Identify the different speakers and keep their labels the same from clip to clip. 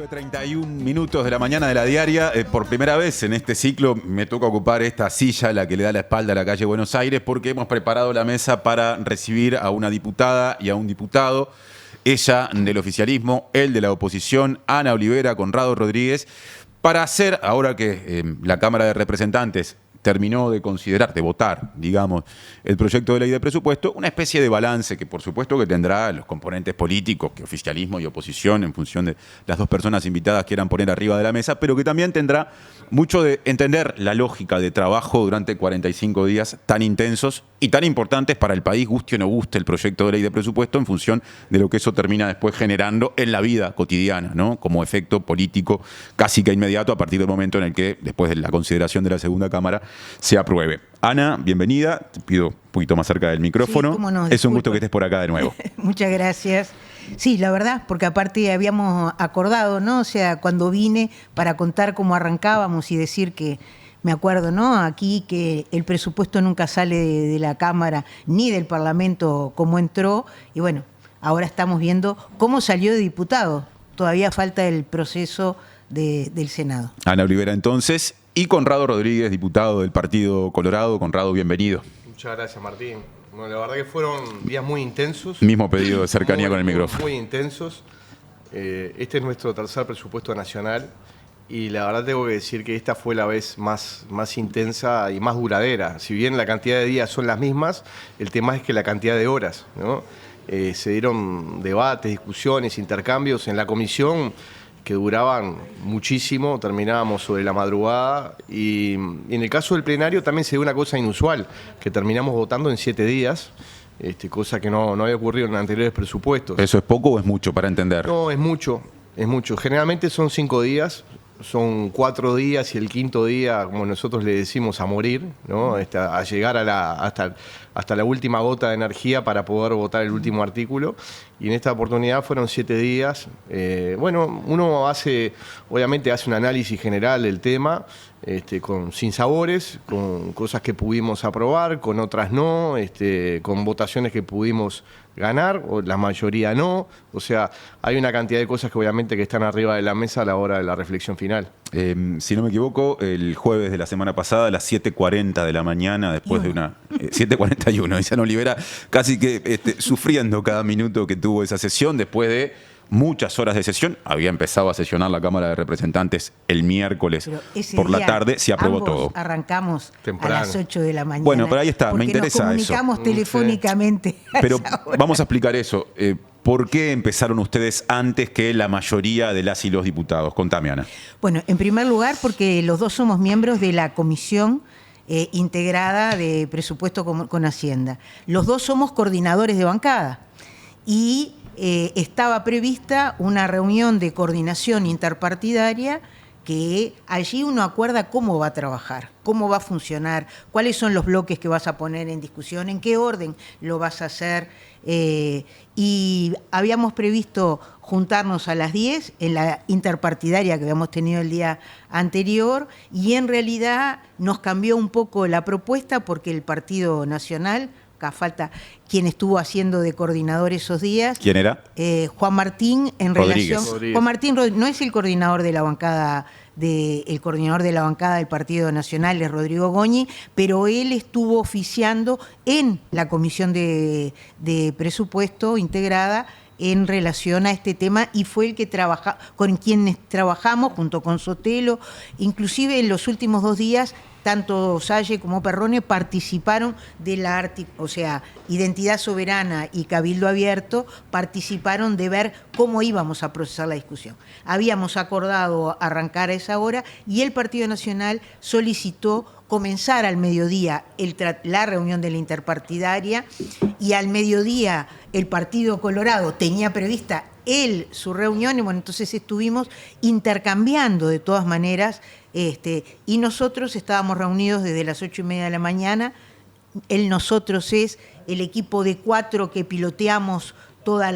Speaker 1: 9:31 de la mañana de la diaria. Por primera vez en este ciclo me toca ocupar esta silla, la que le da la espalda a la calle Buenos Aires, porque hemos preparado la mesa para recibir a una diputada y a un diputado. Ella del oficialismo, él de la oposición, Ana Olivera, Conrado Rodríguez, para hacer, ahora que la Cámara de Representantes terminó de considerar, de votar, digamos, el proyecto de ley de presupuesto, una especie de balance que por supuesto que tendrá los componentes políticos, que oficialismo y oposición, en función de las dos personas invitadas quieran poner arriba de la mesa, pero que también tendrá mucho de entender la lógica de trabajo durante 45 días tan intensos y tan importantes para el país, guste o no guste el proyecto de ley de presupuesto, en función de lo que eso termina después generando en la vida cotidiana, ¿no? Como efecto político casi que inmediato a partir del momento en el que, después de la consideración de la segunda Cámara, se apruebe. Ana, bienvenida. Te pido un poquito más cerca del micrófono.
Speaker 2: Sí, cómo no,
Speaker 1: es un gusto que estés por acá de nuevo.
Speaker 2: Muchas gracias. Sí, la verdad, porque aparte habíamos acordado, ¿no? O sea, cuando vine para contar cómo arrancábamos y decir que, me acuerdo, ¿no? Aquí que el presupuesto nunca sale de la Cámara ni del Parlamento como entró. Y bueno, ahora estamos viendo cómo salió de diputado. Todavía falta el proceso del Senado.
Speaker 1: Ana Olivera, entonces, y Conrado Rodríguez, diputado del Partido Colorado. Conrado, bienvenido.
Speaker 3: Muchas gracias, Martín. Bueno, la verdad que fueron días muy intensos.
Speaker 1: Mismo pedido de cercanía con el micrófono.
Speaker 3: Muy intensos. Este es nuestro tercer presupuesto nacional y la verdad tengo que decir que esta fue la vez más intensa y más duradera. Si bien la cantidad de días son las mismas, el tema es que la cantidad de horas, ¿no? Se dieron debates, discusiones, intercambios en la comisión que duraban muchísimo, terminábamos sobre la madrugada y en el caso del plenario también se dio una cosa inusual, que terminamos votando en 7 días, cosa que no había ocurrido en anteriores presupuestos.
Speaker 1: ¿Eso es poco o es mucho para entender?
Speaker 3: No, es mucho, es mucho. Generalmente son 5 días, son 4 días y el quinto día, como nosotros le decimos, a morir, ¿no? A llegar hasta la última gota de energía para poder votar el último artículo. Y en esta oportunidad fueron 7 días. Bueno, uno obviamente hace un análisis general del tema, con sinsabores, con cosas que pudimos aprobar, con otras no, con votaciones que pudimos ganar, o la mayoría no. O sea, hay una cantidad de cosas que obviamente que están arriba de la mesa a la hora de la reflexión final.
Speaker 1: Si no me equivoco, el jueves de la semana pasada, a las 7:40 de la mañana, después de una... 7:41, dice Ana Olivera, casi que sufriendo cada minuto que tuvo esa sesión, después de muchas horas de sesión. Había empezado a sesionar la Cámara de Representantes el miércoles por la tarde, se aprobó todo.
Speaker 2: Arrancamos
Speaker 3: temprano,
Speaker 2: a las 8 de la mañana.
Speaker 1: Bueno, pero ahí está, me interesa eso.
Speaker 2: Nos comunicamos telefónicamente.
Speaker 1: Pero vamos a explicar eso. ¿Por qué empezaron ustedes antes que la mayoría de las y los diputados? Contame, Ana.
Speaker 2: Bueno, en primer lugar, porque los dos somos miembros de la Comisión integrada de Presupuesto con Hacienda. Los dos somos coordinadores de bancada y estaba prevista una reunión de coordinación interpartidaria que allí uno acuerda cómo va a trabajar, cómo va a funcionar, cuáles son los bloques que vas a poner en discusión, en qué orden lo vas a hacer. Y habíamos previsto juntarnos a las 10 en la interpartidaria que habíamos tenido el día anterior y en realidad nos cambió un poco la propuesta porque el Partido Nacional, acá falta quien estuvo haciendo de coordinador esos días.
Speaker 1: ¿Quién era?
Speaker 2: Juan Martín, en
Speaker 1: Rodríguez.
Speaker 2: relación... Juan Martín no es el coordinador de la bancada el coordinador de la bancada del Partido Nacional es Rodrigo Goñi, pero él estuvo oficiando en la Comisión de Presupuesto integrada en relación a este tema y fue el que con quienes trabajamos junto con Sotelo, inclusive en los últimos 2 días tanto Salle como Perrone participaron de Identidad Soberana y Cabildo Abierto participaron de ver cómo íbamos a procesar la discusión. Habíamos acordado arrancar a esa hora y el Partido Nacional solicitó comenzar al mediodía la reunión de la interpartidaria y al mediodía el Partido Colorado tenía prevista su reunión y bueno, entonces estuvimos intercambiando de todas maneras y nosotros estábamos reunidos desde las 8:30 de la mañana. Nosotros es el equipo de 4 que piloteamos toda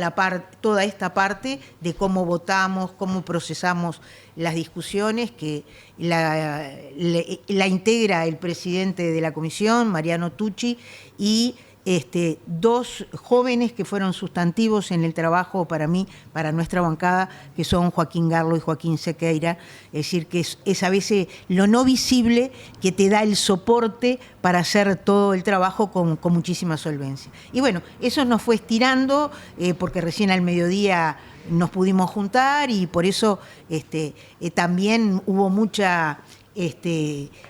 Speaker 2: esta parte de cómo votamos, cómo procesamos las discusiones, que la integra el presidente de la comisión, Mariano Tucci, y dos jóvenes que fueron sustantivos en el trabajo para mí, para nuestra bancada, que son Joaquín Garlo y Joaquín Sequeira. Es decir, que es a veces lo no visible que te da el soporte para hacer todo el trabajo con muchísima solvencia. Y bueno, eso nos fue estirando, porque recién al mediodía nos pudimos juntar y por eso también hubo mucha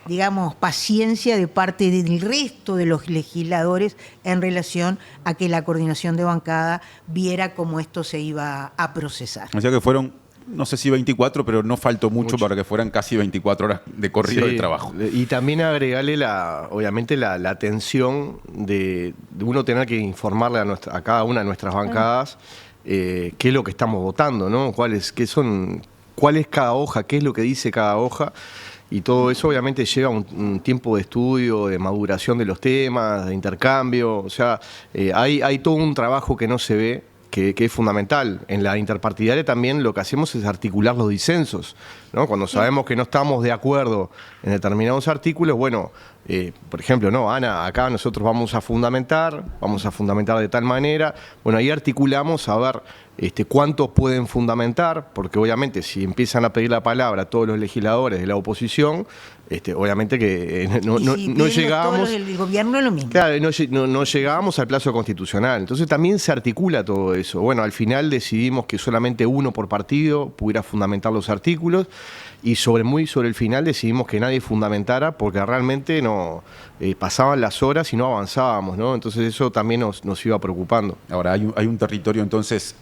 Speaker 2: digamos, paciencia de parte del resto de los legisladores en relación a que la coordinación de bancada viera cómo esto se iba a procesar.
Speaker 1: O sea que fueron, no sé si 24, pero no faltó mucho para que fueran casi 24 horas de corrido de trabajo.
Speaker 3: Y también agregarle, obviamente, la tensión de uno tener que informarle a cada una de nuestras bancadas qué es lo que estamos votando, ¿no? ¿Cuál es cada hoja? ¿Qué es lo que dice cada hoja? Y todo eso obviamente lleva un tiempo de estudio, de maduración de los temas, de intercambio. O sea, hay todo un trabajo que no se ve, que es fundamental. En la interpartidaria también lo que hacemos es articular los disensos, ¿no? Cuando sabemos que no estamos de acuerdo en determinados artículos, bueno, por ejemplo, no, Ana, acá nosotros vamos a fundamentar de tal manera. Bueno, ahí articulamos a ver cuántos pueden fundamentar, porque obviamente si empiezan a pedir la palabra todos los legisladores de la oposición, obviamente que no llegábamos.
Speaker 2: El gobierno es lo mismo.
Speaker 3: Claro, no llegábamos al plazo constitucional. Entonces también se articula todo eso. Bueno, al final decidimos que solamente uno por partido pudiera fundamentar los artículos. Y muy sobre el final decidimos que nadie fundamentara porque realmente pasaban las horas y no avanzábamos, ¿no? Entonces eso también nos iba preocupando.
Speaker 1: Ahora, hay un territorio entonces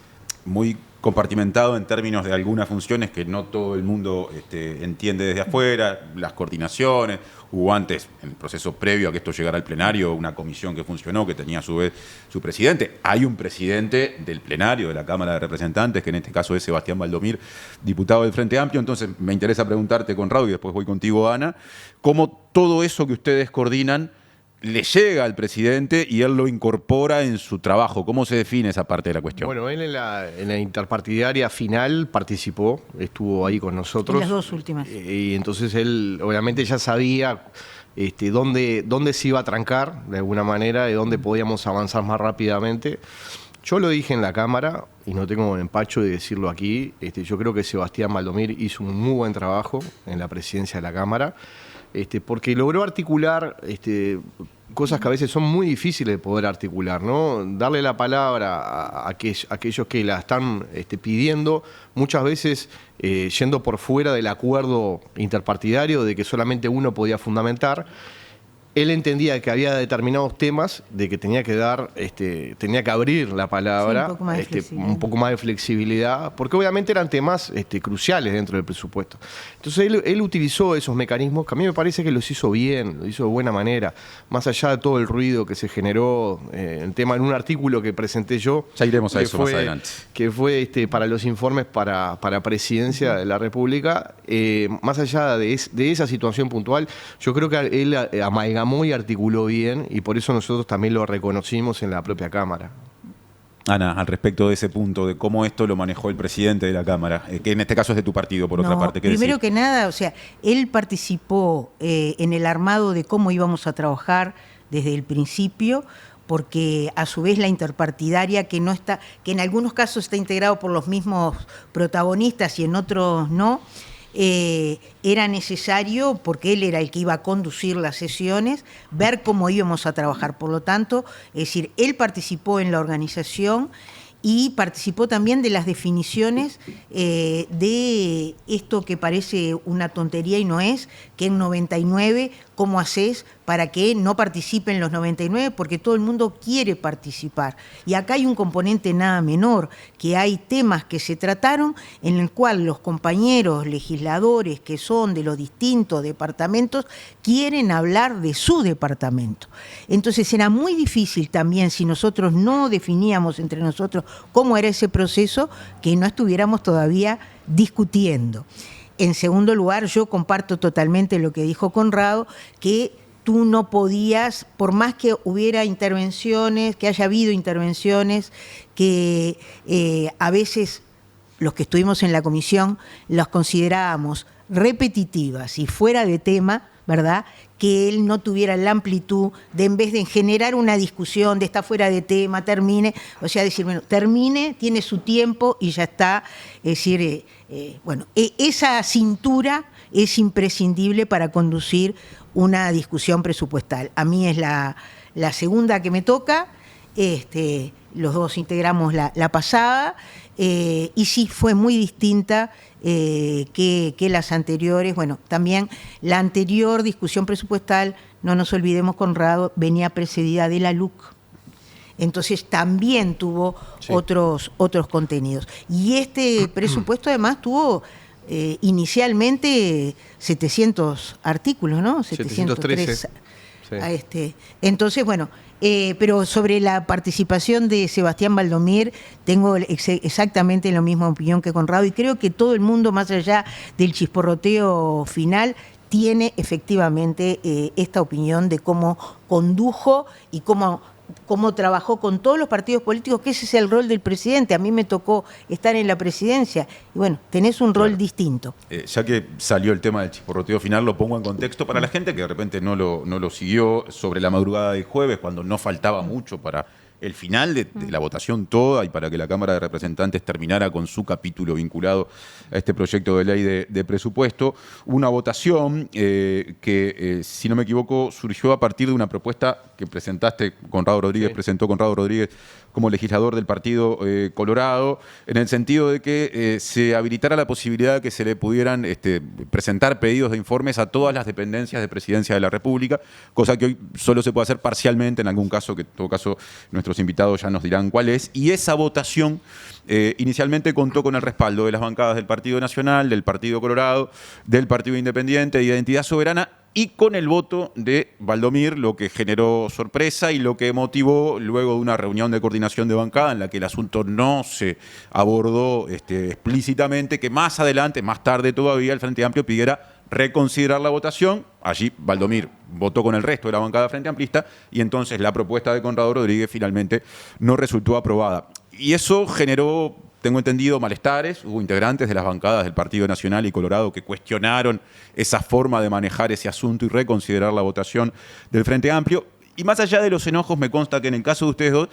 Speaker 1: muy compartimentado en términos de algunas funciones que no todo el mundo entiende desde afuera, las coordinaciones. Hubo antes, en el proceso previo a que esto llegara al plenario, una comisión que funcionó, que tenía a su vez su presidente. Hay un presidente del plenario de la Cámara de Representantes, que en este caso es Sebastián Valdomir, diputado del Frente Amplio. Entonces me interesa preguntarte, Conrado, y después voy contigo, Ana, cómo todo eso que ustedes coordinan le llega al presidente y él lo incorpora en su trabajo. ¿Cómo se define esa parte de la cuestión?
Speaker 3: Bueno, él en la interpartidaria final participó, estuvo ahí con nosotros.
Speaker 2: En las dos últimas.
Speaker 3: Y entonces él obviamente ya sabía dónde se iba a trancar, de alguna manera, de dónde podíamos avanzar más rápidamente. Yo lo dije en la Cámara, y no tengo empacho de decirlo aquí, yo creo que Sebastián Valdomir hizo un muy buen trabajo en la presidencia de la Cámara, porque logró articular cosas que a veces son muy difíciles de poder articular, ¿no? Darle la palabra a aquellos que la están pidiendo, muchas veces yendo por fuera del acuerdo interpartidario de que solamente uno podía fundamentar. Él entendía que había determinados temas de que tenía que abrir la palabra,
Speaker 2: sí,
Speaker 3: un poco más de flexibilidad, porque obviamente eran temas cruciales dentro del presupuesto. Entonces él utilizó esos mecanismos que a mí me parece que los hizo bien, lo hizo de buena manera, más allá de todo el ruido que se generó en un artículo que presenté yo.
Speaker 1: Ya iremos a eso más adelante.
Speaker 3: Que fue para los informes para Presidencia de la República. Más allá de esa situación puntual, yo creo que él amalgamó y articuló bien, y por eso nosotros también lo reconocimos en la propia Cámara.
Speaker 1: Ana, al respecto de ese punto, de cómo esto lo manejó el presidente de la Cámara, que en este caso es de tu partido, por otra parte.
Speaker 2: Primero que nada, o sea, él participó en el armado de cómo íbamos a trabajar desde el principio, porque a su vez la interpartidaria, que en algunos casos está integrado por los mismos protagonistas y en otros no, era necesario, porque él era el que iba a conducir las sesiones, ver cómo íbamos a trabajar. Por lo tanto, es decir, él participó en la organización y participó también de las definiciones de esto que parece una tontería y no es, que en 99, ¿cómo haces para que no participen los 99? Porque todo el mundo quiere participar. Y acá hay un componente nada menor, que hay temas que se trataron en el cual los compañeros legisladores que son de los distintos departamentos quieren hablar de su departamento. Entonces era muy difícil también, si nosotros no definíamos entre nosotros cómo era ese proceso, que no estuviéramos todavía discutiendo. En segundo lugar, yo comparto totalmente lo que dijo Conrado, que tú no podías, por más que hubiera intervenciones, que haya habido intervenciones, que a veces los que estuvimos en la comisión los considerábamos repetitivas y fuera de tema, ¿verdad?, que él no tuviera la amplitud de, en vez de generar una discusión de está fuera de tema, termine, o sea, decir, bueno, termine, tiene su tiempo y ya está. Es decir, esa cintura es imprescindible para conducir una discusión presupuestal. A mí es la segunda que me toca, los dos integramos la pasada, y sí fue muy distinta que las anteriores. Bueno, también la anterior discusión presupuestal, no nos olvidemos, Conrado, venía precedida de la LUC. Entonces también tuvo otros contenidos. Y este presupuesto además tuvo inicialmente 700 artículos, ¿no?
Speaker 3: 713.
Speaker 2: Sí. Entonces, bueno, pero sobre la participación de Sebastián Baldomir tengo exactamente la misma opinión que Conrado, y creo que todo el mundo, más allá del chisporroteo final, tiene efectivamente esta opinión de cómo condujo y cómo trabajó con todos los partidos políticos, que ese es el rol del presidente. A mí me tocó estar en la presidencia y bueno, tenés un rol distinto.
Speaker 1: Ya que salió el tema del chisporroteo final, lo pongo en contexto para la gente que de repente no lo siguió. Sobre la madrugada del jueves, cuando no faltaba mucho para el final de la votación toda y para que la Cámara de Representantes terminara con su capítulo vinculado a este proyecto de ley de presupuesto, una votación que, si no me equivoco, surgió a partir de una propuesta que presentó Conrado Rodríguez como legislador del Partido Colorado, en el sentido de que se habilitara la posibilidad de que se le pudieran presentar pedidos de informes a todas las dependencias de Presidencia de la República, cosa que hoy solo se puede hacer parcialmente en algún caso, que en todo caso nuestros invitados ya nos dirán cuál es. Y esa votación inicialmente contó con el respaldo de las bancadas del Partido Nacional, del Partido Colorado, del Partido Independiente, de Identidad Soberana, y con el voto de Baldomir, lo que generó sorpresa y lo que motivó, luego de una reunión de coordinación de bancada en la que el asunto no se abordó explícitamente, que más adelante, más tarde todavía, el Frente Amplio pidiera reconsiderar la votación. Allí Baldomir votó con el resto de la bancada Frente Amplista y entonces la propuesta de Conrado Rodríguez finalmente no resultó aprobada. Y eso generó, tengo entendido, malestares. Hubo integrantes de las bancadas del Partido Nacional y Colorado que cuestionaron esa forma de manejar ese asunto y reconsiderar la votación del Frente Amplio. Y más allá de los enojos, me consta que en el caso de ustedes dos,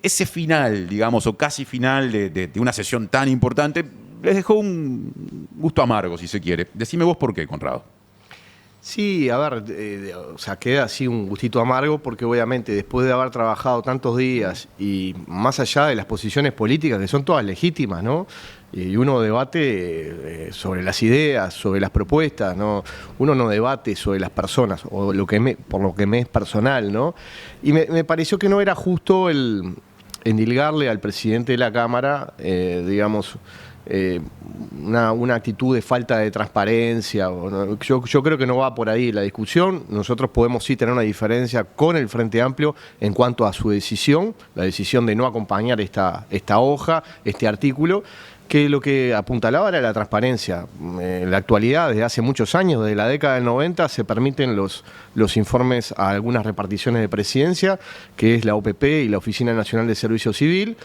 Speaker 1: ese final, digamos, o casi final de una sesión tan importante, les dejó un gusto amargo, si se quiere. Decime vos por qué, Conrado.
Speaker 3: Sí, a ver, queda así un gustito amargo porque obviamente después de haber trabajado tantos días y más allá de las posiciones políticas, que son todas legítimas, ¿no? Y uno debate sobre las ideas, sobre las propuestas, ¿no? Uno no debate sobre las personas, o por lo que me es personal, ¿no? Y me pareció que no era justo el endilgarle al presidente de la Cámara, una actitud de falta de transparencia. Yo creo que no va por ahí la discusión. Nosotros podemos sí tener una diferencia con el Frente Amplio en cuanto a su decisión, la decisión de no acompañar esta hoja, este artículo, que lo que apuntalaba era la transparencia. En la actualidad, desde hace muchos años, desde la década del 90, se permiten los informes a algunas reparticiones de presidencia, que es la OPP y la Oficina Nacional de Servicio Civil.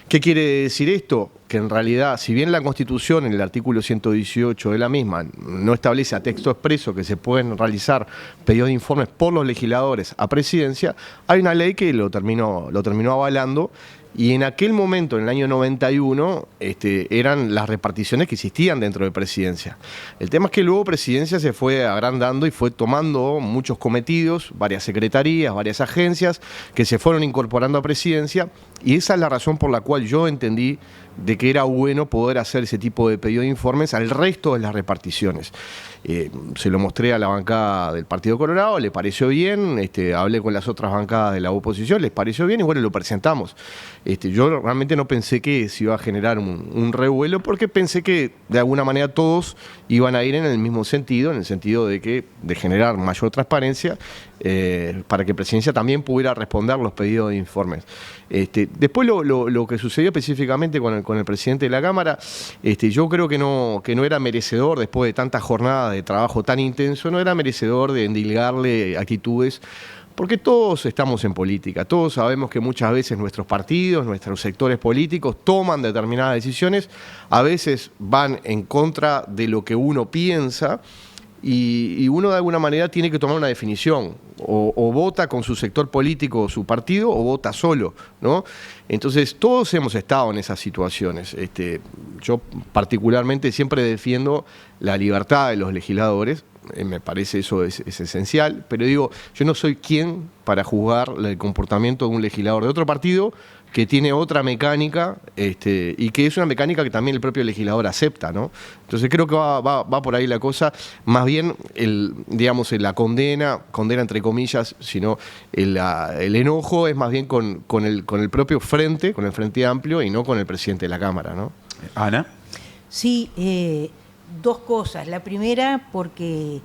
Speaker 3: ¿Qué quiere decir esto? Que en realidad, si bien la Constitución, en el artículo 118 de la misma, no establece a texto expreso que se pueden realizar pedidos de informes por los legisladores a presidencia, hay una ley que lo terminó avalando. Y en aquel momento, en el año 91, eran las reparticiones que existían dentro de Presidencia. El tema es que luego Presidencia se fue agrandando y fue tomando muchos cometidos, varias secretarías, varias agencias que se fueron incorporando a Presidencia, y esa es la razón por la cual yo entendí de que era bueno poder hacer ese tipo de pedido de informes al resto de las reparticiones. Se lo mostré a la bancada del Partido Colorado, le pareció bien, hablé con las otras bancadas de la oposición, les pareció bien y bueno, lo presentamos. Yo realmente no pensé que se iba a generar un revuelo, porque pensé que de alguna manera todos iban a ir en el mismo sentido, en el sentido de generar mayor transparencia, para que Presidencia también pudiera responder los pedidos de informes. Después lo que sucedió específicamente con el presidente de la Cámara, yo creo que no era merecedor, después de tantas jornadas de trabajo tan intenso, no era merecedor de endilgarle actitudes Porque todos estamos en política, todos sabemos que muchas veces nuestros partidos, nuestros sectores políticos toman determinadas decisiones, a veces van en contra de lo que uno piensa y uno de alguna manera tiene que tomar una definición, o vota con su sector político o su partido o vota solo, ¿no? Entonces todos hemos estado en esas situaciones. Yo particularmente siempre defiendo la libertad de los legisladores. Me parece eso es esencial, pero digo, yo no soy quien para juzgar el comportamiento de un legislador de otro partido que tiene otra mecánica y que es una mecánica que también el propio legislador acepta, ¿no? Entonces creo que va por ahí la cosa, más bien la condena entre comillas, sino el enojo es más bien con el propio frente, con el Frente Amplio y no con el presidente de la Cámara, ¿no?
Speaker 1: Ana.
Speaker 2: Sí, dos cosas. La primera, porque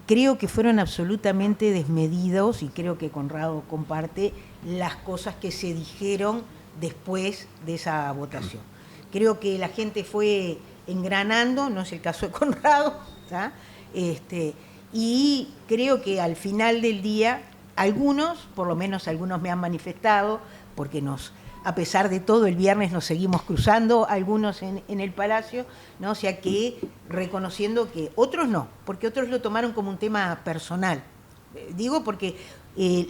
Speaker 2: creo que fueron absolutamente desmedidos, y creo que Conrado comparte, las cosas que se dijeron después de esa votación. Creo que la gente fue engranando, no es el caso de Conrado, ¿tá? Y creo que al final del día, algunos, por lo menos algunos me han manifestado, porque a pesar de todo, el viernes nos seguimos cruzando, algunos en el Palacio, ¿no? O sea que reconociendo que otros no, porque otros lo tomaron como un tema personal. Digo porque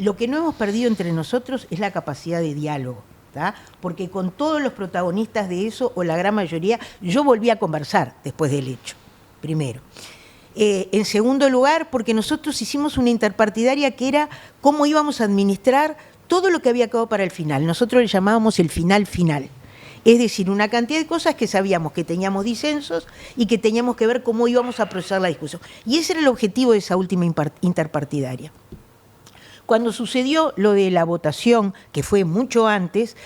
Speaker 2: lo que no hemos perdido entre nosotros es la capacidad de diálogo, ¿tá? Porque con todos los protagonistas de eso, o la gran mayoría, yo volví a conversar después del hecho, primero. En segundo lugar, porque nosotros hicimos una interpartidaria que era cómo íbamos a administrar todo lo que había quedado para el final. Nosotros le llamábamos el final final. Es decir, una cantidad de cosas que sabíamos que teníamos disensos y que teníamos que ver cómo íbamos a procesar la discusión. Y ese era el objetivo de esa última interpartidaria. Cuando sucedió lo de la votación, que fue mucho antes,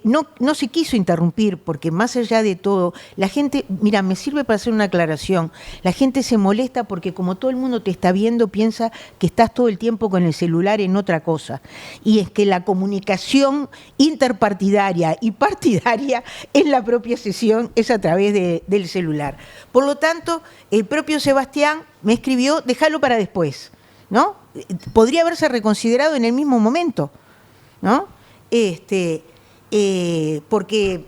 Speaker 2: no se quiso interrumpir, porque más allá de todo, la gente, mira, me sirve para hacer una aclaración, la gente se molesta porque como todo el mundo te está viendo, piensa que estás todo el tiempo con el celular en otra cosa. Y es que la comunicación interpartidaria y partidaria en la propia sesión es a través del celular. Por lo tanto, el propio Sebastián me escribió, déjalo para después, ¿no? Podría haberse reconsiderado en el mismo momento, ¿no? Porque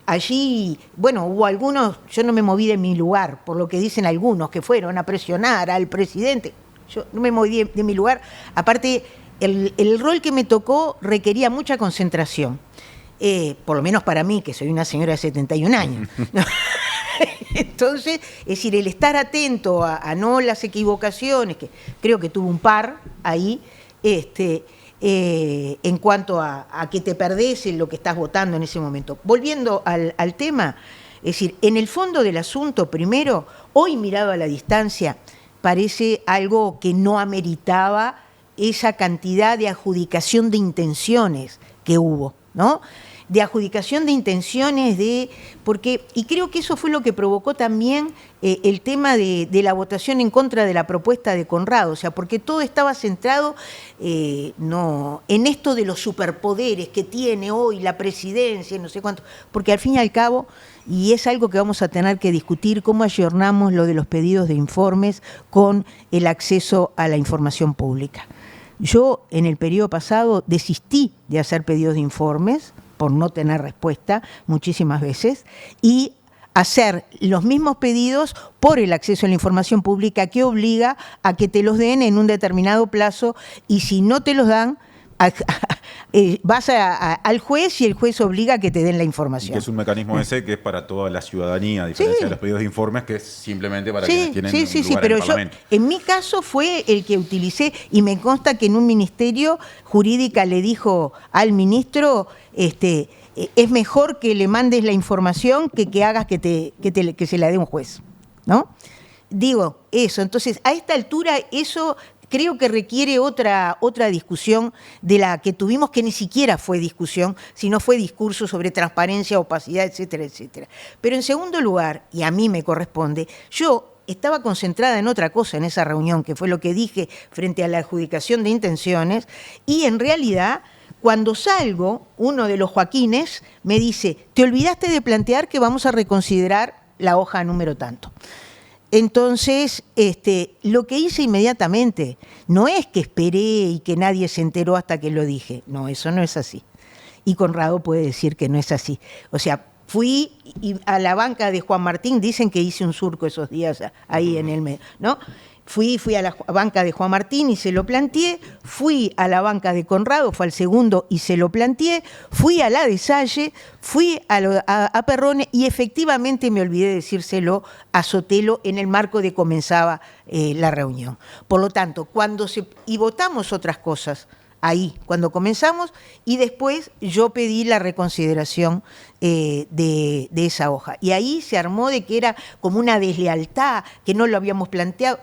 Speaker 2: allí, bueno, hubo algunos, yo no me moví de mi lugar, por lo que dicen algunos, que fueron a presionar al presidente. Yo no me moví de mi lugar. Aparte, el rol que me tocó requería mucha concentración, por lo menos para mí, que soy una señora de 71 años, ¿no? Entonces, es decir, el estar atento a no las equivocaciones, que creo que tuve un par ahí, en cuanto a que te perdés en lo que estás votando en ese momento. Volviendo al tema, es decir, en el fondo del asunto, primero, hoy mirado a la distancia, parece algo que no ameritaba esa cantidad de adjudicación de intenciones que hubo, ¿no? De adjudicación de intenciones, y creo que eso fue lo que provocó también el tema de la votación en contra de la propuesta de Conrado, o sea, porque todo estaba centrado en esto de los superpoderes que tiene hoy la presidencia, no sé cuánto, porque al fin y al cabo, y es algo que vamos a tener que discutir, cómo ayornamos lo de los pedidos de informes con el acceso a la información pública. Yo, en el periodo pasado, desistí de hacer pedidos de informes, por no tener respuesta muchísimas veces, y hacer los mismos pedidos por el acceso a la información pública, que obliga a que te los den en un determinado plazo, y si no te los dan, vas al juez y el juez obliga a que te den la información.
Speaker 1: Que es un mecanismo ese que es para toda la ciudadanía, a diferencia de los pedidos de informes, que es simplemente para quienes tienen un lugar
Speaker 2: pero
Speaker 1: en el Parlamento.
Speaker 2: En mi caso fue el que utilicé, y me consta que en un ministerio jurídica le dijo al ministro, es mejor que le mandes la información que hagas que se la dé un juez, ¿no? Digo, eso. Entonces, a esta altura, eso creo que requiere otra discusión de la que tuvimos, que ni siquiera fue discusión, sino fue discurso sobre transparencia, opacidad, etcétera, etcétera. Pero en segundo lugar, y a mí me corresponde, yo estaba concentrada en otra cosa en esa reunión, que fue lo que dije frente a la adjudicación de intenciones, y en realidad, cuando salgo, uno de los Joaquines me dice, te olvidaste de plantear que vamos a reconsiderar la hoja número tanto. Entonces, lo que hice inmediatamente no es que esperé y que nadie se enteró hasta que lo dije. No, eso no es así. Y Conrado puede decir que no es así. O sea, fui a la banca de Juan Martín, dicen que hice un surco esos días ahí en el medio, ¿no? Fui a la banca de Juan Martín y se lo planteé, fui a la banca de Conrado, fue al segundo y se lo planteé, fui a la de Salle, fui a Perrone y efectivamente me olvidé de decírselo a Sotelo en el marco de comenzaba la reunión. Por lo tanto, y votamos otras cosas ahí, cuando comenzamos, y después yo pedí la reconsideración de esa hoja. Y ahí se armó de que era como una deslealtad, que no lo habíamos planteado.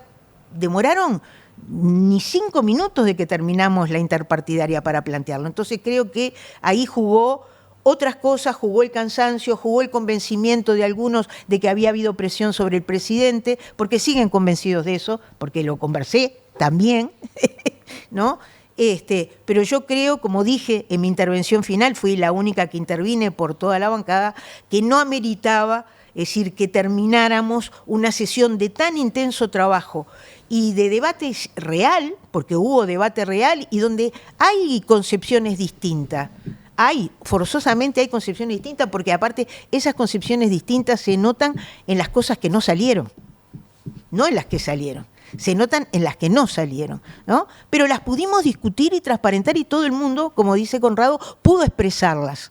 Speaker 2: Demoraron ni 5 minutos de que terminamos la interpartidaria para plantearlo. Entonces creo que ahí jugó otras cosas, jugó el cansancio, jugó el convencimiento de algunos de que había habido presión sobre el presidente, porque siguen convencidos de eso, porque lo conversé también, ¿no? Pero yo creo, como dije en mi intervención final, fui la única que intervine por toda la bancada, que no ameritaba, es decir, que termináramos una sesión de tan intenso trabajo y de debate real, porque hubo debate real y donde hay concepciones distintas. Forzosamente hay concepciones distintas, porque aparte esas concepciones distintas se notan en las cosas que no salieron, no en las que salieron. Se notan en las que no salieron, ¿no? Pero las pudimos discutir y transparentar y todo el mundo, como dice Conrado, pudo expresarlas.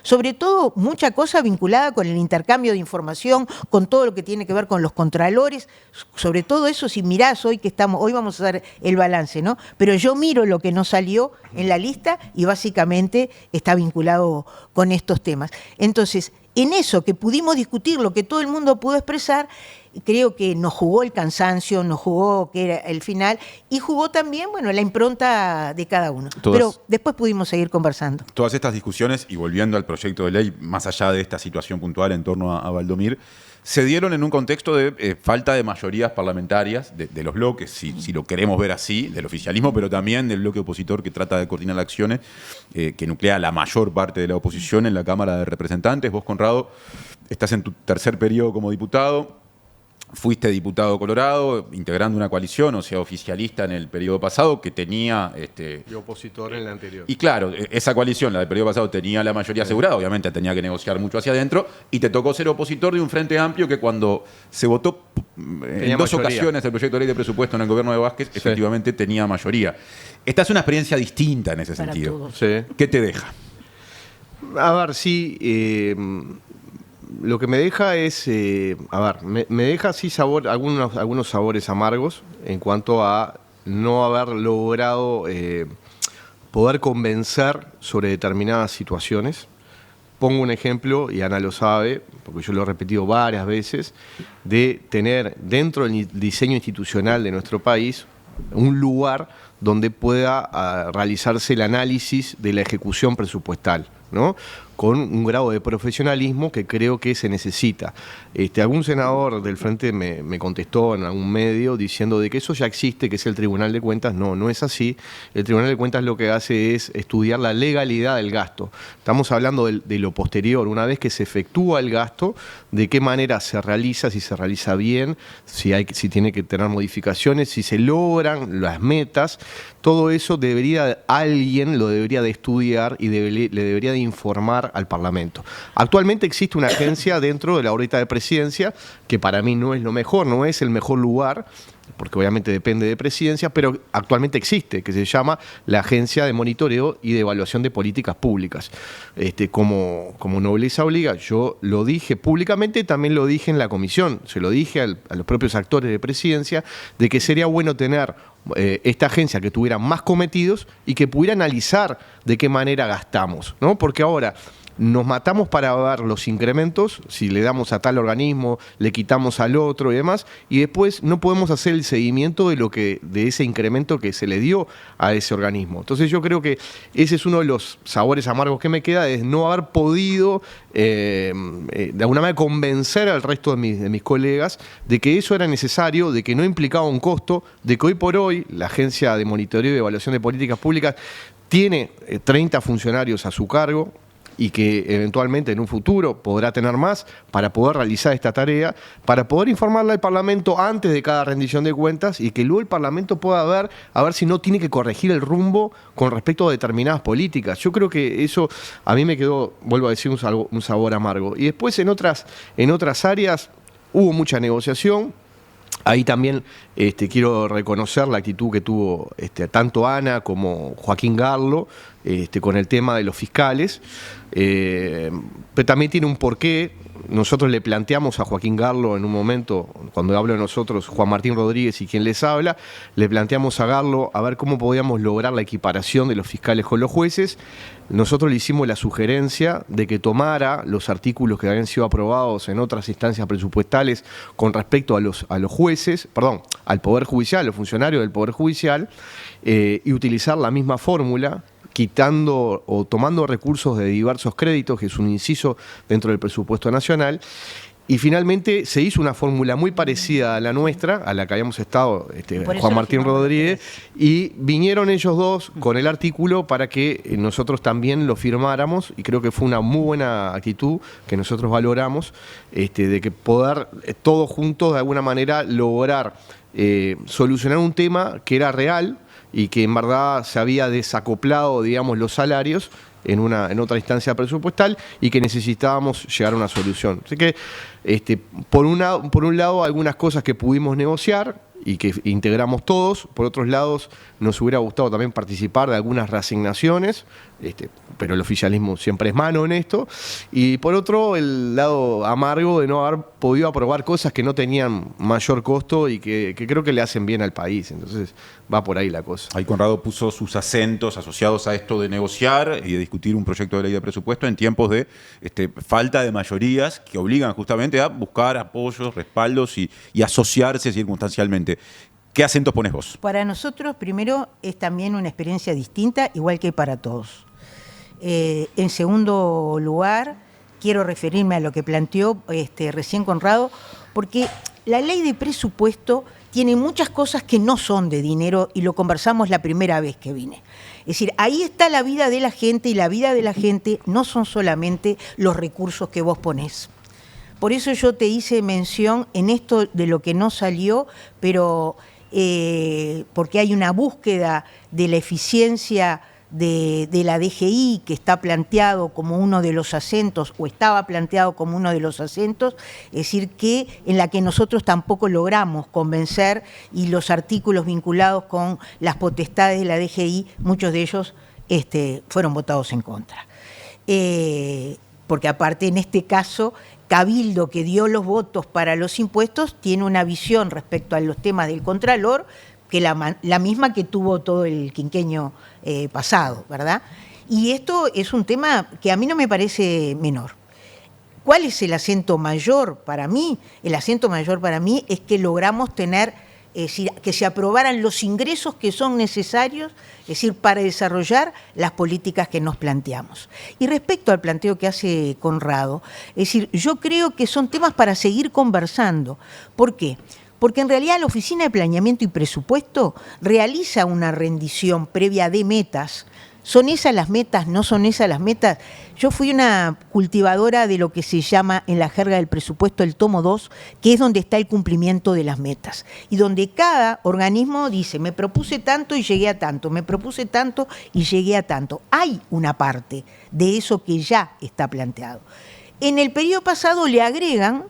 Speaker 2: Sobre todo mucha cosa vinculada con el intercambio de información, con todo lo que tiene que ver con los contralores, sobre todo eso, si mirás hoy vamos a hacer el balance, ¿no? Pero yo miro lo que no salió en la lista y básicamente está vinculado con estos temas. Entonces, en eso que pudimos discutir, lo que todo el mundo pudo expresar, creo que nos jugó el cansancio, nos jugó que era el final y jugó también, bueno, la impronta de cada uno. Pero después pudimos seguir conversando.
Speaker 1: Todas estas discusiones, y volviendo al proyecto de ley, más allá de esta situación puntual en torno a Valdomir, se dieron en un contexto de falta de mayorías parlamentarias de los bloques, si lo queremos ver así, del oficialismo, pero también del bloque opositor que trata de coordinar acciones, que nuclea la mayor parte de la oposición en la Cámara de Representantes. Vos, Conrado, estás en tu tercer periodo como diputado. Fuiste diputado colorado, integrando una coalición, o sea, oficialista en el periodo pasado, que tenía...
Speaker 3: y opositor en el anterior.
Speaker 1: Y claro, esa coalición, la del periodo pasado, tenía la mayoría asegurada, obviamente tenía que negociar mucho hacia adentro, y te tocó ser opositor de un frente amplio que cuando se votó en dos ocasiones el proyecto de ley de presupuesto en el gobierno de Vázquez, efectivamente tenía mayoría. Esta es una experiencia distinta en ese sentido.
Speaker 3: Sí.
Speaker 1: ¿Qué te deja?
Speaker 3: A ver, sí... lo que me deja es, me deja sí algunos sabores amargos en cuanto a no haber logrado poder convencer sobre determinadas situaciones. Pongo un ejemplo, y Ana lo sabe, porque yo lo he repetido varias veces, de tener dentro del diseño institucional de nuestro país un lugar donde pueda realizarse el análisis de la ejecución presupuestal, ¿no? Con un grado de profesionalismo que creo que se necesita. Algún senador del Frente me contestó en algún medio diciendo de que eso ya existe, que es el Tribunal de Cuentas. No, no es así. El Tribunal de Cuentas lo que hace es estudiar la legalidad del gasto. Estamos hablando de lo posterior, una vez que se efectúa el gasto, de qué manera se realiza, si se realiza bien, si tiene que tener modificaciones, si se logran las metas. Todo eso alguien lo debería de estudiar y le debería de informar al Parlamento. Actualmente existe una agencia dentro de la órbita de presidencia que para mí no es lo mejor, no es el mejor lugar, porque obviamente depende de presidencia, pero actualmente existe, que se llama la Agencia de Monitoreo y de Evaluación de Políticas Públicas. Como nobleza obliga, yo lo dije públicamente, también lo dije en la comisión, se lo dije a los propios actores de presidencia, de que sería bueno tener esta agencia que tuviera más cometidos y que pudiera analizar de qué manera gastamos, ¿no? Porque ahora nos matamos para ver los incrementos, si le damos a tal organismo, le quitamos al otro y demás, y después no podemos hacer el seguimiento de ese incremento que se le dio a ese organismo. Entonces yo creo que ese es uno de los sabores amargos que me queda, es no haber podido de alguna manera convencer al resto de mis colegas de que eso era necesario, de que no implicaba un costo, de que hoy por hoy la Agencia de Monitoreo y Evaluación de Políticas Públicas tiene 30 funcionarios a su cargo. y que eventualmente en un futuro podrá tener más para poder realizar esta tarea, para poder informarle al Parlamento antes de cada rendición de cuentas y que luego el Parlamento pueda ver a ver si no tiene que corregir el rumbo con respecto a determinadas políticas. Yo creo que eso a mí me quedó, vuelvo a decir, un sabor amargo. Y después en otras áreas hubo mucha negociación. Ahí también quiero reconocer la actitud que tuvo tanto Ana como Joaquín Garlo con el tema de los fiscales, pero también tiene un porqué. Nosotros le planteamos a Joaquín Garlo en un momento, cuando hablo de nosotros, Juan Martín Rodríguez y quien les habla, le planteamos a Garlo a ver cómo podíamos lograr la equiparación de los fiscales con los jueces. Nosotros le hicimos la sugerencia de que tomara los artículos que habían sido aprobados en otras instancias presupuestales con respecto a los jueces, perdón, al Poder Judicial, a los funcionarios del Poder Judicial, y utilizar la misma fórmula, quitando o tomando recursos de diversos créditos, que es un inciso dentro del presupuesto nacional. Y finalmente se hizo una fórmula muy parecida a la nuestra, a la que habíamos estado Juan Martín Rodríguez, y vinieron ellos dos con el artículo para que nosotros también lo firmáramos, y creo que fue una muy buena actitud que nosotros valoramos, de que poder todos juntos de alguna manera lograr solucionar un tema que era real y que en verdad se había desacoplado, digamos, los salarios en otra instancia presupuestal y que necesitábamos llegar a una solución. Así que, por un lado, algunas cosas que pudimos negociar y que integramos todos. Por otros lados, nos hubiera gustado también participar de algunas reasignaciones, pero el oficialismo siempre es mano en esto. Y por otro, el lado amargo de no haber podido aprobar cosas que no tenían mayor costo y que creo que le hacen bien al país. Entonces, va por ahí la cosa.
Speaker 1: Ahí Conrado puso sus acentos asociados a esto de negociar y de discutir un proyecto de ley de presupuesto en tiempos de falta de mayorías que obligan justamente a buscar apoyos, respaldos y asociarse circunstancialmente. ¿Qué acentos pones vos?
Speaker 2: Para nosotros, primero, es también una experiencia distinta, igual que para todos. En segundo lugar, quiero referirme a lo que planteó recién Conrado, porque la ley de presupuesto tiene muchas cosas que no son de dinero y lo conversamos la primera vez que vine. Es decir, ahí está la vida de la gente y la vida de la gente no son solamente los recursos que vos ponés. Por eso yo te hice mención en esto de lo que no salió, pero porque hay una búsqueda de la eficiencia de la DGI que está planteado como uno de los acentos, o estaba planteado como uno de los acentos, es decir, que en la que nosotros tampoco logramos convencer, y los artículos vinculados con las potestades de la DGI, muchos de ellos fueron votados en contra. Porque aparte en este caso, Cabildo, que dio los votos para los impuestos, tiene una visión respecto a los temas del Contralor que la misma que tuvo todo el quinquenio pasado, ¿verdad? Y esto es un tema que a mí no me parece menor. ¿Cuál es el acento mayor para mí? El acento mayor para mí es que logramos tener, es decir, que se aprobaran los ingresos que son necesarios, es decir, para desarrollar las políticas que nos planteamos. Y respecto al planteo que hace Conrado, es decir, yo creo que son temas para seguir conversando. ¿Por qué? Porque en realidad la Oficina de Planeamiento y Presupuesto realiza una rendición previa de metas. ¿Son esas las metas? ¿No son esas las metas? Yo fui una cultivadora de lo que se llama en la jerga del presupuesto el tomo 2, que es donde está el cumplimiento de las metas. Y donde cada organismo dice, me propuse tanto y llegué a tanto, me propuse tanto y llegué a tanto. Hay una parte de eso que ya está planteado. En el periodo pasado le agregan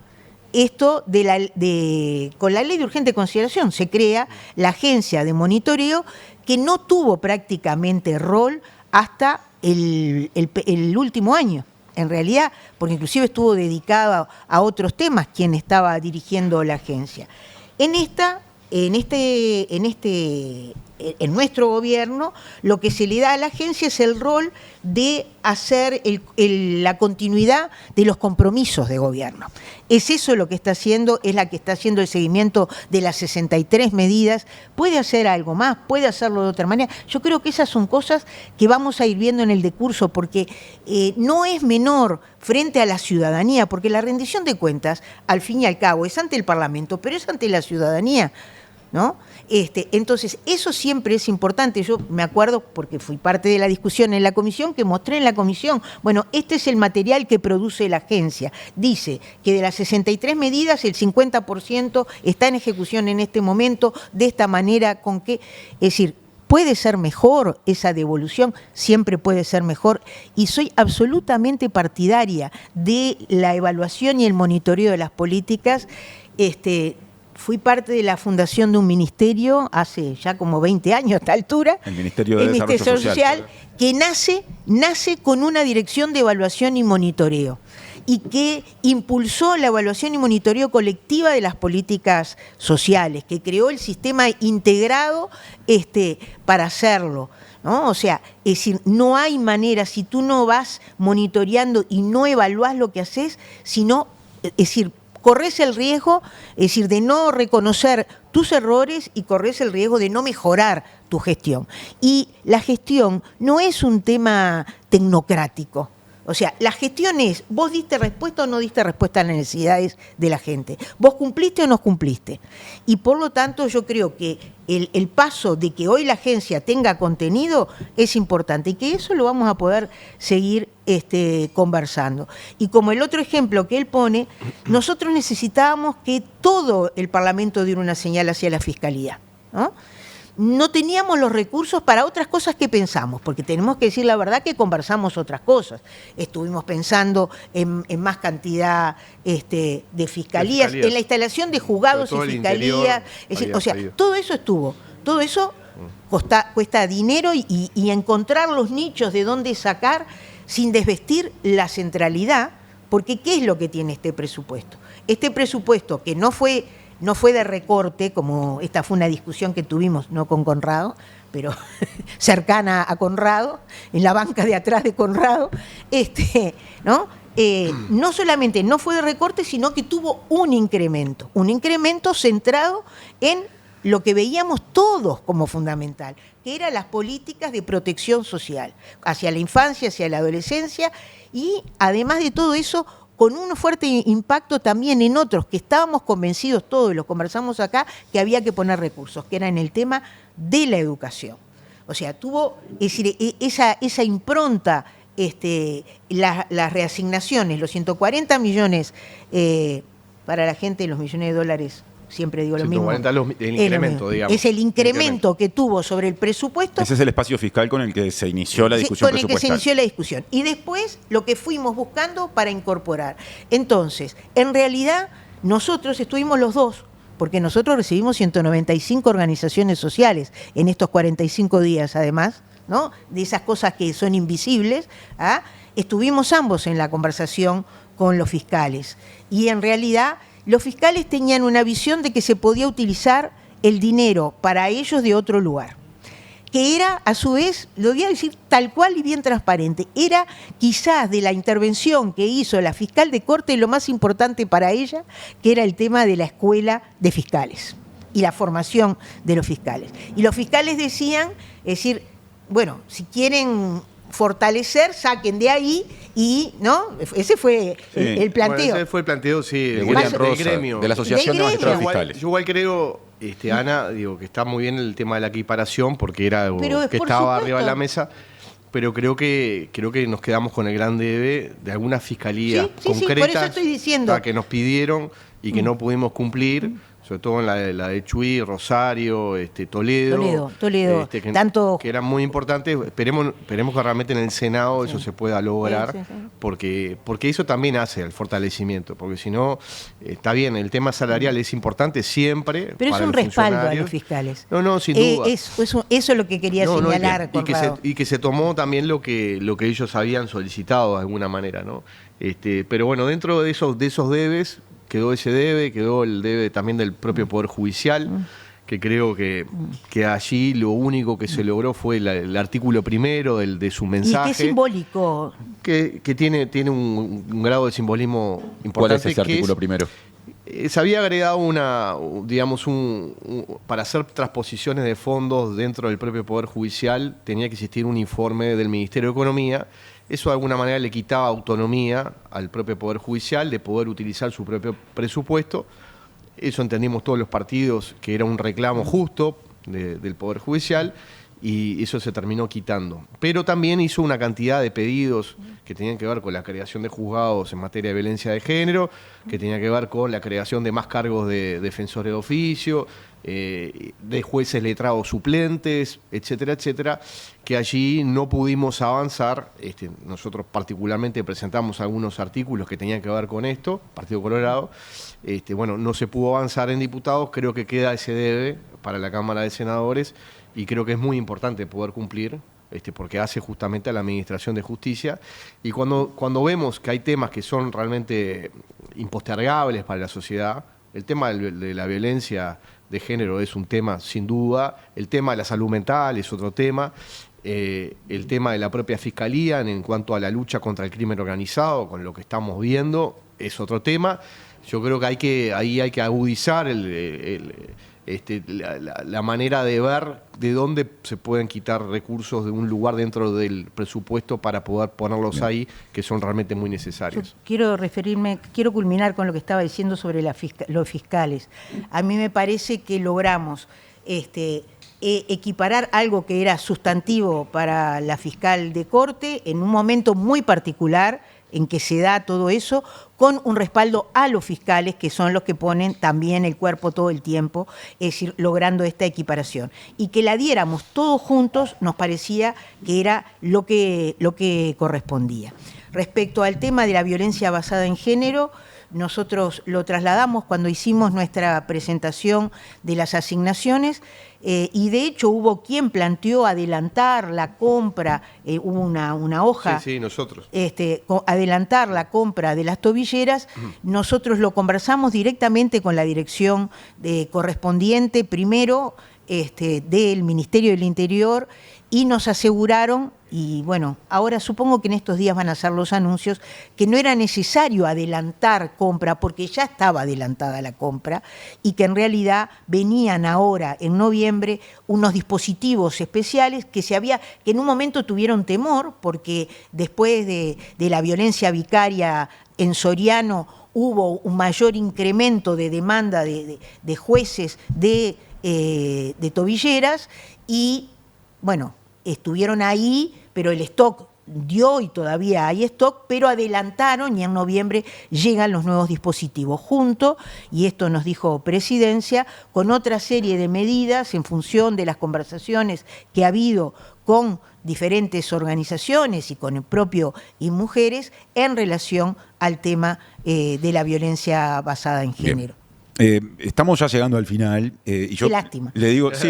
Speaker 2: esto con la ley de urgente consideración. Se crea la agencia de monitoreo que no tuvo prácticamente rol hasta el último año, en realidad, porque inclusive estuvo dedicada a otros temas quien estaba dirigiendo la agencia. En nuestro gobierno, lo que se le da a la agencia es el rol de hacer la continuidad de los compromisos de gobierno. Es eso lo que está haciendo, es la que está haciendo el seguimiento de las 63 medidas. Puede hacer algo más, puede hacerlo de otra manera. Yo creo que esas son cosas que vamos a ir viendo en el decurso, porque no es menor frente a la ciudadanía, porque la rendición de cuentas, al fin y al cabo, es ante el Parlamento, pero es ante la ciudadanía. ¿no? Entonces, eso siempre es importante. Yo me acuerdo, porque fui parte de la discusión en la comisión, que mostré en la comisión, bueno, este es el material que produce la agencia. Dice que de las 63 medidas, el 50% está en ejecución en este momento, de esta manera, con que, es decir, puede ser mejor esa devolución, siempre puede ser mejor, y soy absolutamente partidaria de la evaluación y el monitoreo de las políticas. Fui parte de la fundación de un ministerio hace ya como 20 años a esta altura.
Speaker 1: El Ministerio de Desarrollo Social.
Speaker 2: Que nace con una dirección de evaluación y monitoreo y que impulsó la evaluación y monitoreo colectiva de las políticas sociales, que creó el sistema integrado para hacerlo, ¿no? O sea, es decir, no hay manera, si tú no vas monitoreando y no evaluás lo que haces, sino, es decir, corres el riesgo, es decir, de no reconocer tus errores y corres el riesgo de no mejorar tu gestión. Y la gestión no es un tema tecnocrático. O sea, la gestión es, vos diste respuesta o no diste respuesta a las necesidades de la gente. Vos cumpliste o no cumpliste. Y por lo tanto yo creo que el paso de que hoy la agencia tenga contenido es importante y que eso lo vamos a poder seguir conversando. Y como el otro ejemplo que él pone, nosotros necesitábamos que todo el Parlamento diera una señal hacia la Fiscalía, ¿no? No teníamos los recursos para otras cosas que pensamos, porque tenemos que decir la verdad que conversamos otras cosas. Estuvimos pensando en más cantidad de fiscalías, en la instalación de juzgados y fiscalías. O sea, todo eso estuvo. Todo eso cuesta dinero y encontrar los nichos de dónde sacar sin desvestir la centralidad, porque ¿qué es lo que tiene este presupuesto? Este presupuesto que no fue de recorte, como esta fue una discusión que tuvimos, no con Conrado, pero cercana a Conrado, en la banca de atrás de Conrado, ¿no? No solamente no fue de recorte, sino que tuvo un incremento centrado en lo que veíamos todos como fundamental, que eran las políticas de protección social, hacia la infancia, hacia la adolescencia, y además de todo eso, con un fuerte impacto también en otros que estábamos convencidos todos, y lo conversamos acá, que había que poner recursos, que era en el tema de la educación. O sea, tuvo, es decir, esa impronta, las reasignaciones, los 140 millones para la gente, los millones de dólares, siempre digo lo mismo.
Speaker 3: El incremento, digamos.
Speaker 2: Es el incremento que tuvo sobre el presupuesto.
Speaker 1: Ese es el espacio fiscal con el que se inició la discusión presupuestal. Con el que se inició la discusión.
Speaker 2: Y después lo que fuimos buscando para incorporar. Entonces, en realidad, nosotros estuvimos los dos, porque nosotros recibimos 195 organizaciones sociales en estos 45 días, además, ¿no? De esas cosas que son invisibles, ¿ah? Estuvimos ambos en la conversación con los fiscales. Y en realidad los fiscales tenían una visión de que se podía utilizar el dinero para ellos de otro lugar, que era, a su vez, lo voy a decir tal cual y bien transparente, era quizás de la intervención que hizo la fiscal de corte lo más importante para ella, que era el tema de la escuela de fiscales y la formación de los fiscales. Y los fiscales decían, es decir, bueno, si quieren fortalecer, saquen de ahí y, ¿no? Ese fue el planteo.
Speaker 3: Bueno, ese fue el planteo, sí,
Speaker 1: del gremio. De la Asociación de Magistrados Fiscales.
Speaker 3: Yo igual creo, Ana, digo que está muy bien el tema de la equiparación, porque era algo que estaba arriba de la mesa, pero creo que nos quedamos con el gran debe de algunas fiscalías concretas
Speaker 2: por eso estoy diciendo.
Speaker 3: Que nos pidieron y que no pudimos cumplir. Sobre todo en la de Chuy, Rosario, Toledo.
Speaker 2: Que
Speaker 3: eran muy importantes. Esperemos que realmente en el Senado eso se pueda lograr, porque eso también hace el fortalecimiento, porque si no, está bien, el tema salarial es importante siempre.
Speaker 2: Pero
Speaker 3: para
Speaker 2: es un respaldo a los fiscales.
Speaker 3: No, sin duda.
Speaker 2: Eso es lo que quería señalar,
Speaker 3: y que se tomó también lo que ellos habían solicitado de alguna manera, ¿no? Pero bueno, dentro de esos debes, quedó ese debe, quedó el debe también del propio Poder Judicial, que creo que allí lo único que se logró fue el artículo primero de su mensaje.
Speaker 2: Y qué simbólico.
Speaker 3: Que tiene un grado de simbolismo importante.
Speaker 1: ¿Cuál es ese artículo primero?
Speaker 3: Se había agregado para hacer transposiciones de fondos dentro del propio Poder Judicial, tenía que existir un informe del Ministerio de Economía. Eso de alguna manera le quitaba autonomía al propio Poder Judicial de poder utilizar su propio presupuesto Eso entendimos todos los partidos que era un reclamo justo del Poder Judicial, y eso se terminó quitando. Pero también hizo una cantidad de pedidos que tenían que ver con la creación de juzgados en materia de violencia de género, que tenía que ver con la creación de más cargos de defensores de oficio, de jueces letrados suplentes, etcétera, etcétera, que allí no pudimos avanzar. Nosotros particularmente presentamos algunos artículos que tenían que ver con esto, Partido Colorado. Bueno, no se pudo avanzar en diputados, creo que queda ese debe para la Cámara de Senadores, y creo que es muy importante poder cumplir, porque hace justamente a la Administración de Justicia. Y cuando vemos que hay temas que son realmente impostergables para la sociedad, el tema de la violencia de género es un tema sin duda, el tema de la salud mental es otro tema, el tema de la propia Fiscalía en cuanto a la lucha contra el crimen organizado, con lo que estamos viendo, es otro tema. Yo creo que ahí hay que agudizar la manera de ver de dónde se pueden quitar recursos de un lugar dentro del presupuesto para poder ponerlos ahí, que son realmente muy necesarios.
Speaker 2: Yo quiero culminar con lo que estaba diciendo sobre los fiscales. A mí me parece que logramos equiparar algo que era sustantivo para la fiscal de corte en un momento muy particular en que se da todo eso, con un respaldo a los fiscales, que son los que ponen también el cuerpo todo el tiempo, es decir, logrando esta equiparación. Y que la diéramos todos juntos nos parecía que era lo que correspondía. Respecto al tema de la violencia basada en género, nosotros lo trasladamos cuando hicimos nuestra presentación de las asignaciones, y de hecho hubo quien planteó adelantar la compra, hubo una hoja,
Speaker 3: sí, nosotros.
Speaker 2: Adelantar la compra de las tobilleras. Nosotros lo conversamos directamente con la dirección correspondiente, primero del Ministerio del Interior, y nos aseguraron, y bueno, ahora supongo que en estos días van a hacer los anuncios, que no era necesario adelantar compra, porque ya estaba adelantada la compra, y que en realidad venían ahora, en noviembre, unos dispositivos especiales que en un momento tuvieron temor, porque después de la violencia vicaria en Soriano hubo un mayor incremento de demanda de jueces de tobilleras, y bueno, estuvieron ahí, pero el stock dio y todavía hay stock, pero adelantaron y en noviembre llegan los nuevos dispositivos junto, y esto nos dijo Presidencia, con otra serie de medidas en función de las conversaciones que ha habido con diferentes organizaciones y con el propio InMujeres en relación al tema de la violencia basada en género.
Speaker 1: Estamos ya llegando al final. Y yo
Speaker 2: qué lástima.
Speaker 1: Le digo, sí,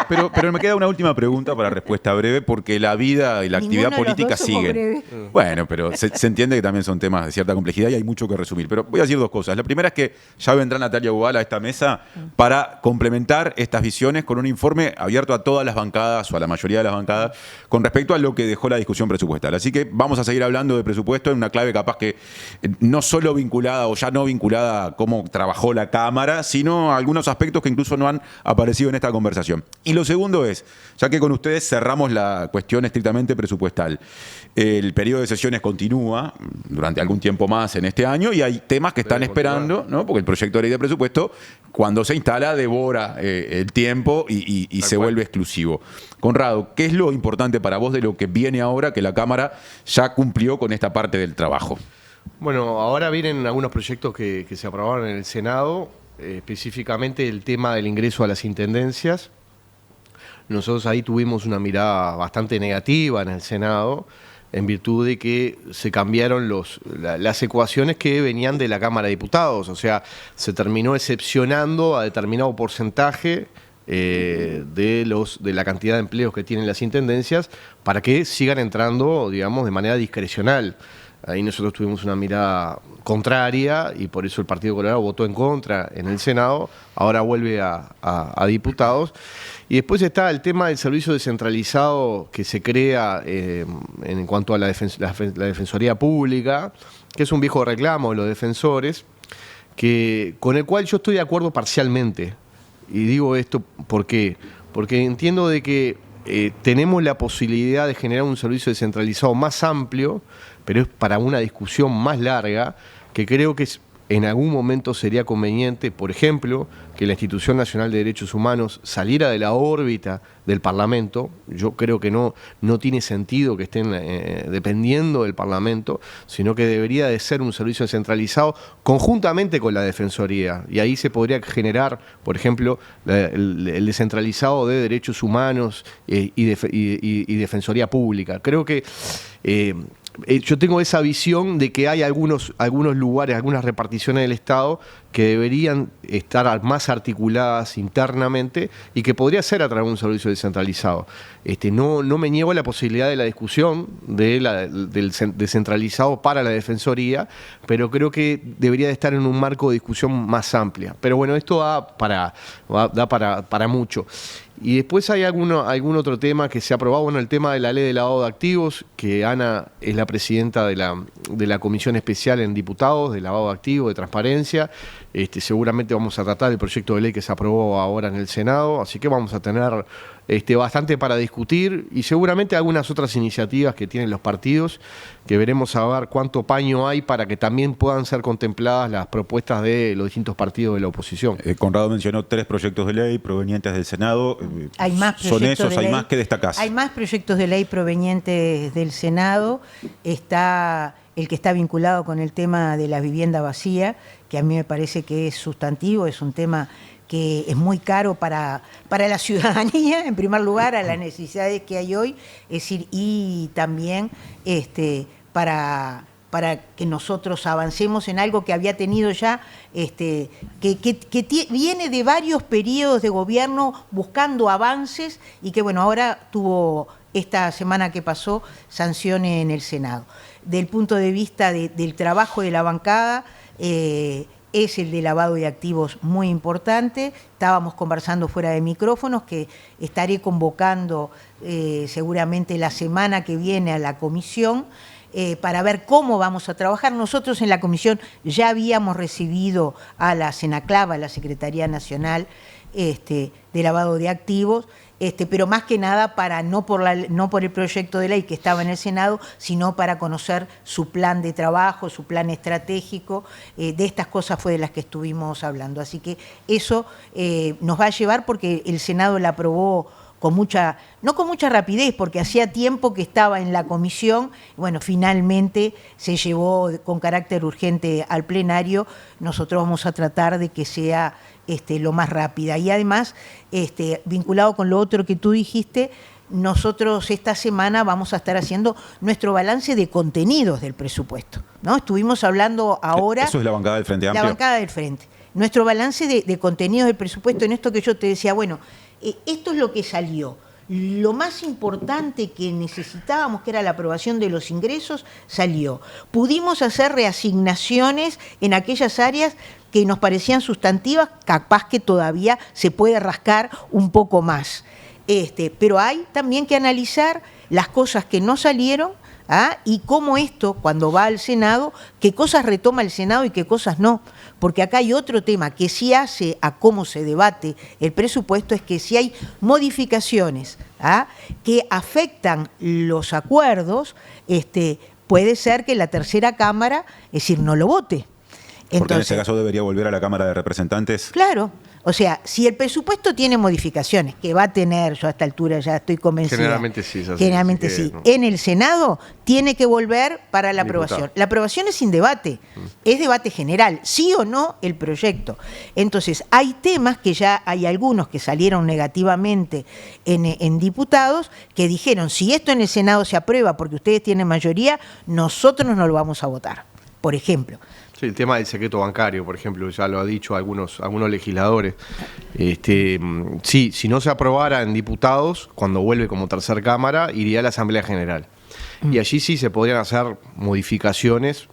Speaker 1: pero me queda una última pregunta para respuesta breve, porque la vida y la actividad política siguen. Bueno, pero se entiende que también son temas de cierta complejidad y hay mucho que resumir. Pero voy a decir dos cosas. La primera es que ya vendrá Natalia Bubal a esta mesa para complementar estas visiones con un informe abierto a todas las bancadas o a la mayoría de las bancadas con respecto a lo que dejó la discusión presupuestal. Así que vamos a seguir hablando de presupuesto en una clave capaz que no solo vinculada o ya no vinculada a cómo trabajó la Cámara, sino algunos aspectos que incluso no han aparecido en esta conversación. Y lo segundo es, ya que con ustedes cerramos la cuestión estrictamente presupuestal, el periodo de sesiones continúa durante algún tiempo más en este año y hay temas que están esperando, ¿no? Porque el proyecto de ley de presupuesto, cuando se instala, devora el tiempo y se vuelve exclusivo. Conrado, ¿qué es lo importante para vos de lo que viene ahora que la Cámara ya cumplió con esta parte del trabajo?
Speaker 3: Bueno, ahora vienen algunos proyectos que se aprobaron en el Senado, específicamente el tema del ingreso a las intendencias. Nosotros ahí tuvimos una mirada bastante negativa en el Senado, en virtud de que se cambiaron las ecuaciones que venían de la Cámara de Diputados, o sea, se terminó excepcionando a determinado porcentaje de la cantidad de empleos que tienen las intendencias para que sigan entrando, digamos, de manera discrecional. Ahí nosotros tuvimos una mirada contraria y por eso el Partido Colorado votó en contra en el Senado, ahora vuelve a diputados. Y después está el tema del servicio descentralizado que se crea en cuanto a la Defensoría Pública, que es un viejo reclamo de los defensores, con el cual yo estoy de acuerdo parcialmente. Y digo esto ¿por qué? Porque entiendo de que tenemos la posibilidad de generar un servicio descentralizado más amplio, pero es para una discusión más larga, que creo que en algún momento sería conveniente, por ejemplo, que la Institución Nacional de Derechos Humanos saliera de la órbita del Parlamento. Yo creo que no tiene sentido que estén dependiendo del Parlamento, sino que debería de ser un servicio descentralizado conjuntamente con la Defensoría. Y ahí se podría generar, por ejemplo, el descentralizado de derechos humanos y Defensoría Pública. Creo que yo tengo esa visión de que hay algunos lugares, algunas reparticiones del Estado que deberían estar más articuladas internamente y que podría ser a través de un servicio descentralizado. No me niego a la posibilidad de la discusión del descentralizado para la Defensoría, pero creo que debería de estar en un marco de discusión más amplia. Pero bueno, esto da para mucho. Y después hay algún otro tema que se ha aprobado, bueno, el tema de la ley de lavado de activos, que Ana es la presidenta de la Comisión Especial en Diputados de lavado de activos, de transparencia. Seguramente vamos a tratar el proyecto de ley que se aprobó ahora en el Senado, así que vamos a tener bastante para discutir y seguramente algunas otras iniciativas que tienen los partidos, que veremos a ver cuánto paño hay para que también puedan ser contempladas las propuestas de los distintos partidos de la oposición.
Speaker 1: Conrado mencionó 3 proyectos de ley provenientes del Senado.
Speaker 2: Hay más
Speaker 1: ¿Son esos?
Speaker 2: de
Speaker 1: ¿Hay
Speaker 2: ley,
Speaker 1: más que destacás?
Speaker 2: Hay más proyectos de ley provenientes del Senado. Está el que está vinculado con el tema de la vivienda vacía, que a mí me parece que es sustantivo, es un tema que es muy caro para la ciudadanía, en primer lugar, a las necesidades que hay hoy, es decir, y también para que nosotros avancemos en algo que había tenido ya, viene de varios periodos de gobierno buscando avances y que, bueno, ahora tuvo esta semana que pasó sanción en el Senado. Del punto de vista del trabajo de la bancada, es el de lavado de activos muy importante. Estábamos conversando fuera de micrófonos que estaré convocando seguramente la semana que viene a la comisión para ver cómo vamos a trabajar. Nosotros en la comisión ya habíamos recibido a la Senaclava, a la Secretaría Nacional de Lavado de Activos, pero más que nada no por el proyecto de ley que estaba en el Senado, sino para conocer su plan de trabajo, su plan estratégico. De estas cosas fue de las que estuvimos hablando. Así que eso nos va a llevar, porque el Senado la aprobó no con mucha rapidez, porque hacía tiempo que estaba en la comisión. Bueno, finalmente se llevó con carácter urgente al plenario. Nosotros vamos a tratar de que sea lo más rápida. Y además, vinculado con lo otro que tú dijiste, nosotros esta semana vamos a estar haciendo nuestro balance de contenidos del presupuesto, ¿no? Estuvimos hablando ahora...
Speaker 1: ¿Eso es la bancada del Frente Amplio?
Speaker 2: La bancada del Frente. Nuestro balance de contenidos del presupuesto, en esto que yo te decía, bueno, esto es lo que salió. Lo más importante que necesitábamos, que era la aprobación de los ingresos, salió. Pudimos hacer reasignaciones en aquellas áreas que nos parecían sustantivas, capaz que todavía se puede rascar un poco más. Pero hay también que analizar las cosas que no salieron, y cómo esto, cuando va al Senado, qué cosas retoma el Senado y qué cosas no. Porque acá hay otro tema que sí hace a cómo se debate el presupuesto, es que si hay modificaciones que afectan los acuerdos, puede ser que la tercera Cámara, es decir, no lo vote.
Speaker 1: Entonces, porque en ese caso debería volver a la Cámara de Representantes.
Speaker 2: Claro. O sea, si el presupuesto tiene modificaciones, que va a tener, yo a esta altura ya estoy convencida.
Speaker 3: Generalmente sí.
Speaker 2: Generalmente sí. No. En el Senado tiene que volver para la aprobación. La aprobación es sin debate, es debate general, sí o no el proyecto. Entonces, hay temas que ya hay algunos que salieron negativamente en diputados, que dijeron, si esto en el Senado se aprueba porque ustedes tienen mayoría, nosotros no lo vamos a votar, por ejemplo.
Speaker 3: Sí, el tema del secreto bancario, por ejemplo, ya lo ha dicho algunos legisladores. Sí, si no se aprobara en diputados, cuando vuelve como tercer Cámara, iría a la Asamblea General. Y allí sí se podrían hacer modificaciones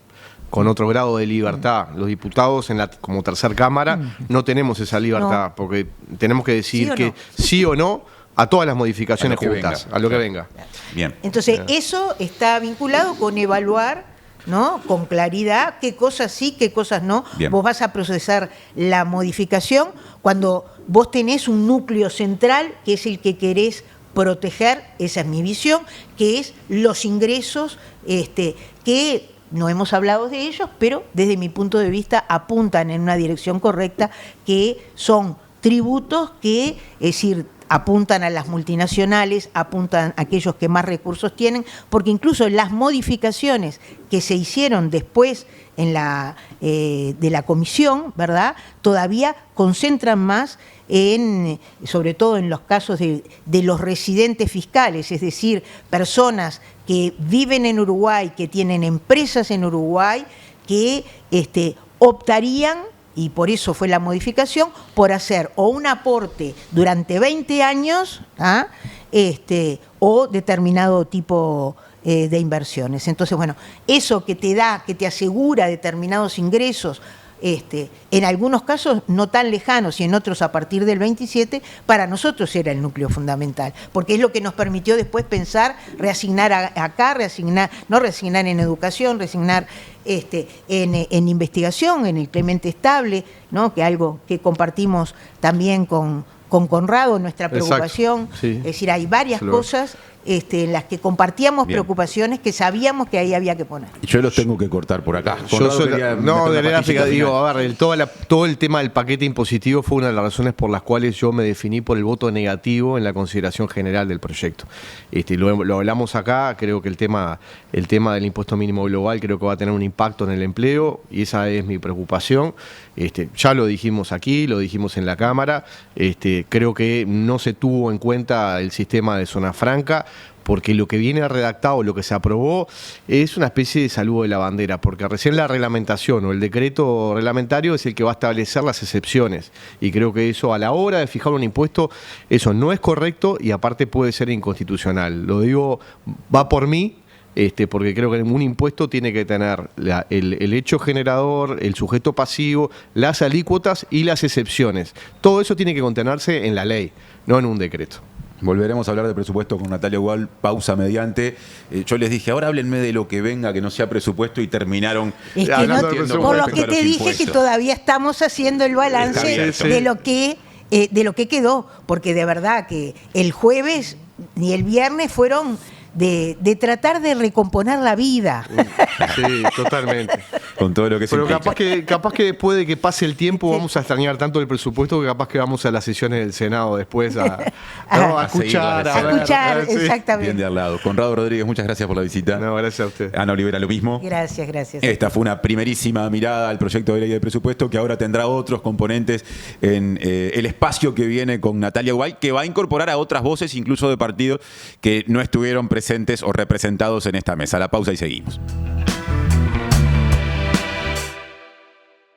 Speaker 3: con otro grado de libertad. Los diputados como tercer Cámara no tenemos esa libertad, porque tenemos que decidir que sí o no a todas las modificaciones juntas, a lo que venga.
Speaker 1: Bien.
Speaker 2: Entonces, eso está vinculado con evaluar, ¿no?, con claridad qué cosas sí, qué cosas no. Bien. Vos vas a procesar la modificación cuando vos tenés un núcleo central que es el que querés proteger, esa es mi visión, que es los ingresos que no hemos hablado de ellos, pero desde mi punto de vista apuntan en una dirección correcta, que son tributos que, es decir, apuntan a las multinacionales, apuntan a aquellos que más recursos tienen, porque incluso las modificaciones que se hicieron después de la comisión, ¿verdad?, todavía concentran más sobre todo en los casos de los residentes fiscales, es decir, personas que viven en Uruguay, que tienen empresas en Uruguay, que optarían, y por eso fue la modificación, por hacer o un aporte durante 20 años o determinado tipo de inversiones. Entonces, bueno, eso que te asegura determinados ingresos, en algunos casos no tan lejanos y en otros a partir del 27, para nosotros era el núcleo fundamental, porque es lo que nos permitió después pensar, reasignar acá, no reasignar en educación, reasignar en investigación, en el Clemente Estable, ¿no?, que algo que compartimos también con Conrado, nuestra preocupación.
Speaker 3: Exacto, sí.
Speaker 2: Es decir, hay varias cosas en las que compartíamos preocupaciones que sabíamos que ahí había que poner.
Speaker 1: Yo los tengo que cortar por acá.
Speaker 3: Todo el tema del paquete impositivo fue una de las razones por las cuales yo me definí por el voto negativo en la consideración general del proyecto. Lo hablamos acá, creo que el tema del impuesto mínimo global creo que va a tener un impacto en el empleo y esa es mi preocupación. Ya lo dijimos aquí, lo dijimos en la Cámara, creo que no se tuvo en cuenta el sistema de zona franca, porque lo que viene redactado, lo que se aprobó, es una especie de saludo de la bandera, porque recién la reglamentación o el decreto reglamentario es el que va a establecer las excepciones, y creo que eso a la hora de fijar un impuesto, eso no es correcto y aparte puede ser inconstitucional. Lo digo, va por mí, porque creo que un impuesto tiene que tener el hecho generador, el sujeto pasivo, las alícuotas y las excepciones. Todo eso tiene que contenerse en la ley, no en un decreto.
Speaker 1: Volveremos a hablar de presupuesto con Natalia Gual, pausa mediante. Yo les dije, ahora háblenme de lo que venga, que no sea presupuesto, y terminaron
Speaker 2: hablando del presupuesto. Por lo que te dije impuestos. Que todavía estamos haciendo el balance de lo que quedó, porque de verdad que el jueves ni el viernes fueron de tratar de recomponer la vida.
Speaker 3: Sí, totalmente.
Speaker 1: Con todo lo que se
Speaker 3: Pero capaz que después de que pase el tiempo vamos a extrañar tanto el presupuesto que capaz que vamos a las sesiones del Senado después a escuchar.
Speaker 2: A escuchar, exactamente.
Speaker 1: Bien de al lado. Conrado Rodríguez, muchas gracias por la visita.
Speaker 3: No, gracias a usted.
Speaker 1: Ana Olivera, lo mismo.
Speaker 2: Gracias.
Speaker 1: Esta fue una primerísima mirada al proyecto de ley de presupuesto que ahora tendrá otros componentes en el espacio que viene con Natalia Gual, que va a incorporar a otras voces, incluso de partidos que no estuvieron presentes o representados en esta mesa. La pausa y seguimos.